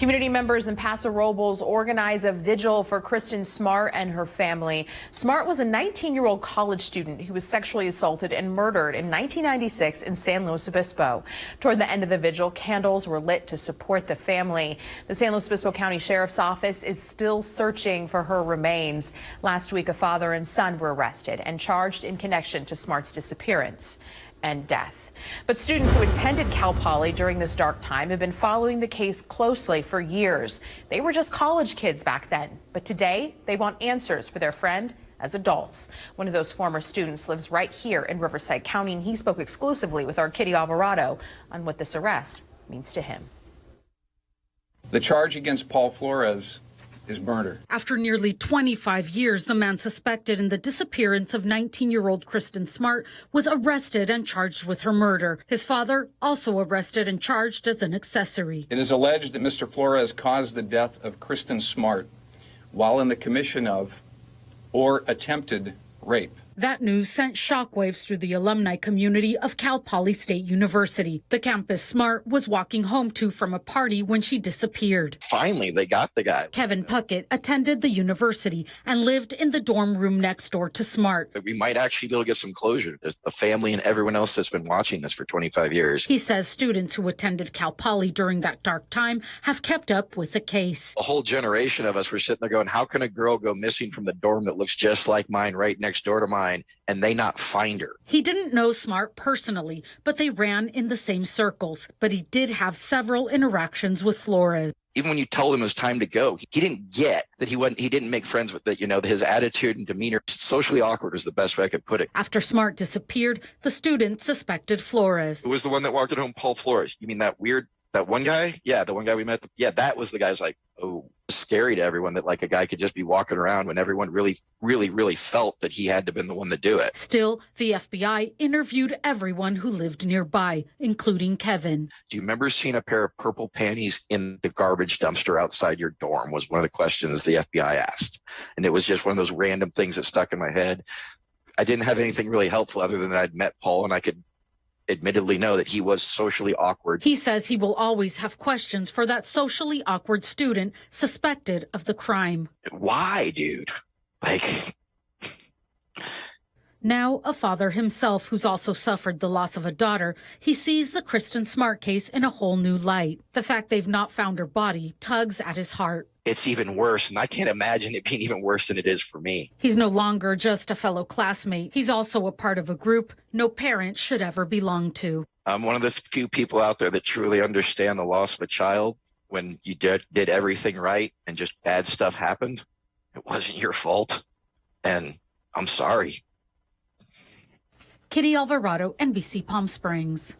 Community members in Paso Robles organize a vigil for Kristin Smart and her family. Smart was a 19-year-old college student who was sexually assaulted and murdered in 1996 in San Luis Obispo. Toward the end of the vigil, candles were lit to support the family. The San Luis Obispo County Sheriff's Office is still searching for her remains. Last week, a father and son were arrested and charged in connection to Smart's disappearance and death. But students who attended Cal Poly during this dark time have been following the case closely for years. They were just college kids back then, but today they want answers for their friend as adults. One of those former students lives right here in Riverside County, and he spoke exclusively with our Kitty Alvarado on what this arrest means to him. The charge against Paul Flores is murder. After nearly 25 years, the man suspected in the disappearance of 19-year-old Kristin Smart was arrested and charged with her murder. His father also arrested and charged as an accessory. It is alleged that Mr. Flores caused the death of Kristin Smart while in the commission of or attempted rape. That news sent shockwaves through the alumni community of Cal Poly State University. The campus Smart was walking home to from a party when she disappeared. Finally, they got the guy. Kevin Puckett attended the university and lived in the dorm room next door to Smart. We might actually be able to get some closure. There's the family and everyone else that's been watching this for 25 years. He says students who attended Cal Poly during that dark time have kept up with the case. A whole generation of us were sitting there going, how can a girl go missing from the dorm that looks just like mine right next door to mine and they not find her? He didn't know Smart personally, but they ran in the same circles. But he did have several interactions with Flores. Even when you told him it was time to go, he didn't get that he didn't make friends with that, his attitude and demeanor. Socially awkward is the best way I could put it. After Smart disappeared, the student suspected Flores. Who was the one that walked at home? Paul Flores. You mean that one guy? Yeah, the one guy we met. That was the guy's like, oh, scary to everyone that like a guy could just be walking around when everyone really felt that he had to have been the one to do it. Still, the FBI interviewed everyone who lived nearby, including Kevin. Do you remember seeing a pair of purple panties in the garbage dumpster outside your dorm was one of the questions the FBI asked. And it was just one of those random things that stuck in my head. I didn't have anything really helpful other than that I'd met Paul and I could admittedly know that he was socially awkward. He says he will always have questions for that socially awkward student suspected of the crime. Why, dude? Now a father himself who's also suffered the loss of a daughter, he sees the Kristin Smart case in a whole new light. The fact they've not found her body tugs at his heart. It's even worse, and I can't imagine it being even worse than it is for me. He's no longer just a fellow classmate. He's also a part of a group no parent should ever belong to. I'm one of the few people out there that truly understand the loss of a child. When you did everything right and just bad stuff happened, it wasn't your fault, and I'm sorry. Kitty Alvarado, NBC Palm Springs.